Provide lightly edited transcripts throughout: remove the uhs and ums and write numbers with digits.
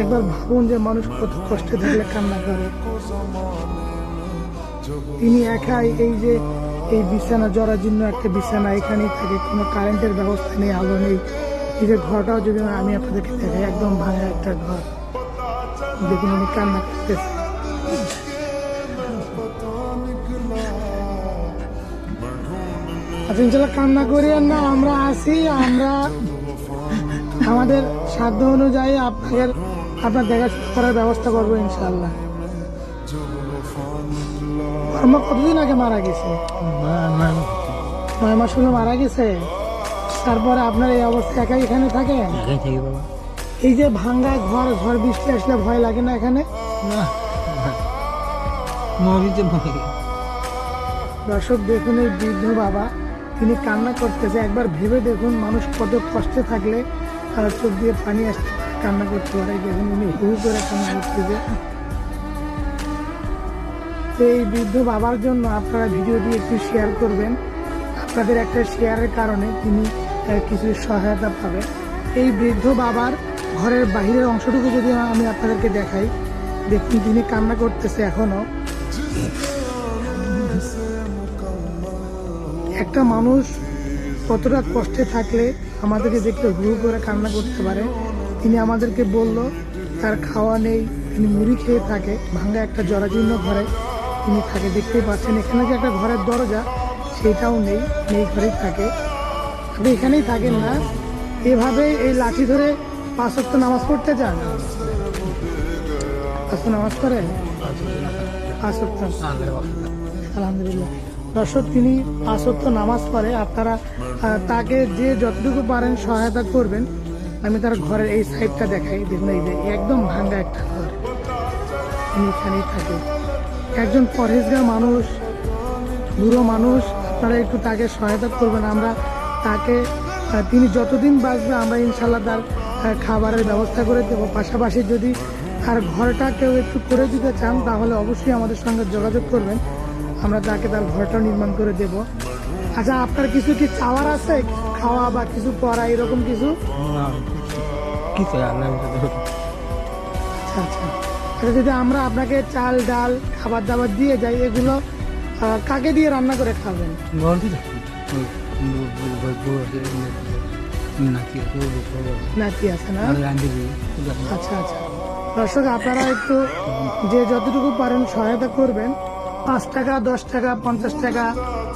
একবার ভাবুন যে মানুষ কত কষ্টে থাকলে কান্না করে। তিনি একাই এই বিছানা, জরাজীর্ণ একটা বিছানা, এখানেই থাকে, কোনো কারেন্টের ব্যবস্থা নেই, আলো নেই। এই যে ঘরটাও যদি আমি আপনাদেরকে দেখাই, একদম ভাঙা একটা ঘর। দেখুন উনি কান্না করতেছে। আচ্ছা ইনশাল্লাহ কান্না করি আর না, আমরা আসি, আমরা আমাদের সাধ্য অনুযায়ী আপনার দেখাশোনা করার ব্যবস্থা করবো ইনশাল্লাহ। আমার কতদিন আগে মারা গেছে? 9 মাস হলো মারা গেছে। তারপরে আপনার এই অবস্থা একাই এখানে থাকেন? এই যে ভাঙ্গা ঘর, ঝড় বৃষ্টি আসলে ভয় লাগে না এখানে? দর্শক দেখুন এই বৃদ্ধ বাবা, তিনি কান্না করতেছে। একবার ভেবে দেখুন মানুষ কত কষ্টে থাকলে চোখ দিয়ে পানি আসতে কান্না করতে পারে। দেখুন উনি হু করে কান্না করতেছে। তো এই বৃদ্ধ বাবার জন্য আপনারা ভিডিওটি একটু শেয়ার করবেন। আপনাদের একটা শেয়ারের কারণে তিনি কিছু সহায়তা পাবে। এই বৃদ্ধ বাবার ঘরের বাহিরের অংশটুকু যদি আমি আপনাদেরকে দেখাই, দেখুন তিনি কান্না করতেছে এখনো। একটা মানুষ কতটা কষ্টে থাকলে আমাদেরকে দেখলে হু করে কান্না করতে পারে। তিনি আমাদেরকে বলল তার খাওয়া নেই, তিনি মুড়ি খেয়ে থাকে, ভাঙা একটা জরাজীর্ণ ঘরে তিনি থাকে। দেখতেই পাচ্ছেন এখানে যে একটা ঘরের দরজা সেটাও নেই, ঘরেই থাকে। আপনি এখানেই থাকেন না? এভাবে এই লাঠি ধরে 5 ওয়াক্ত নামাজ পড়তে যান? 5 ওয়াক্ত নামাজ পড়ে? 5 ওয়াক্ত, আলহামদুলিল্লাহ। দর্শক তিনি 5 ওয়াক্ত নামাজ পড়ে। আপনারা তাকে যে যতটুকু পারেন সহায়তা করবেন। আমি তার ঘরের এই সাইডটা দেখাই। দেখুন এই যে একদম ভাঙ্গা একটা ঘর, তিনি এখানেই থাকে। একজন পরহেজগার মানুষ, বুড়ো মানুষ, আপনারা একটু তাকে সহায়তা করবেন। আমরা তাকে, তিনি যতদিন বাঁচবে আমরা ইনশাল্লাহ তার খাবারের ব্যবস্থা করে দেবো। পাশাপাশি যদি তার ঘরটা কেউ একটু করে দিতে চান তাহলে অবশ্যই আমাদের সঙ্গে যোগাযোগ করবেন, আমরা তাকে তার ঘরটা নির্মাণ করে দেব। আচ্ছা আপনার কিছু কি চাওয়ার আছে? খাওয়া বা কিছু পড়া এরকম কিছু? আচ্ছা আচ্ছা। যদি আমরা আপনাকে চাল ডাল খাবার দাবার দিয়ে যাই, এগুলো কাকে দিয়ে রান্না করে খাবেন? নাতি আছে না? আচ্ছা আচ্ছা। দর্শক আপনারা একটু যে যতটুকু পারেন সহায়তা করবেন। 5 টাকা, 10 টাকা, 50 টাকা,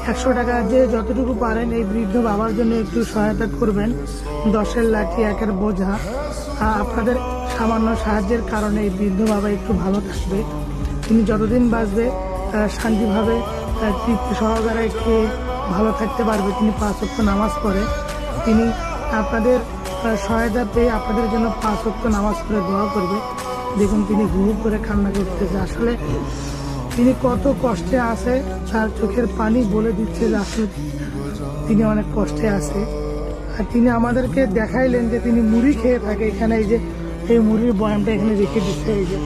100 টাকা, যে যতটুকু পারেন এই বৃদ্ধ বাবার জন্য একটু সহায়তা করবেন। 10-এর লাঠি 1-এর বোঝা। আপনাদের সামান্য সাহায্যের কারণে এই বৃদ্ধ বাবা একটু ভালো থাকবে। তিনি যতদিন বাঁচবে শান্তিভাবে তৃপ্তি সহকারে একটু ভালো থাকতে পারবে। তিনি 5 ওয়াক্ত নামাজ পড়ে। তিনি আপনাদের সহায়তা পেয়ে আপনাদের জন্য 5 ওয়াক্ত নামাজ পড়ে দোয়া করবে। দেখুন তিনি হু করে কান্না করতেছে। আসলে তিনি কত কষ্টে আছে, তার চোখের পানি বলে দিচ্ছে যে আসলে তিনি অনেক কষ্টে আছে। আর তিনি আমাদেরকে দেখাইলেন যে তিনি মুড়ি খেয়ে থাকে। এখানে এই যে এই মুড়ির বয়ামটা এখানে রেখে দিচ্ছে। এই যে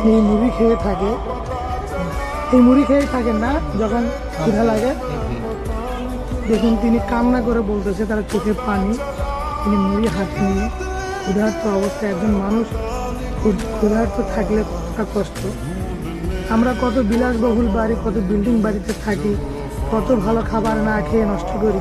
তিনি মুড়ি খেয়ে থাকে, এই মুড়ি খেয়েই থাকেন না যখন ক্ষুধা লাগে। দেখুন তিনি কান্না করে বলতেছে, তার চোখের পানি, তিনি মুড়ি হাতে নিয়ে। ক্ষুধার্ত অবস্থায় একজন মানুষ ক্ষুধার্ত থাকলে কতটা কষ্ট। আমরা কত বিলাসবহুল বাড়ি, কত বিল্ডিং বাড়িতে থাকি, কত ভালো খাবার না খেয়ে নষ্ট করি।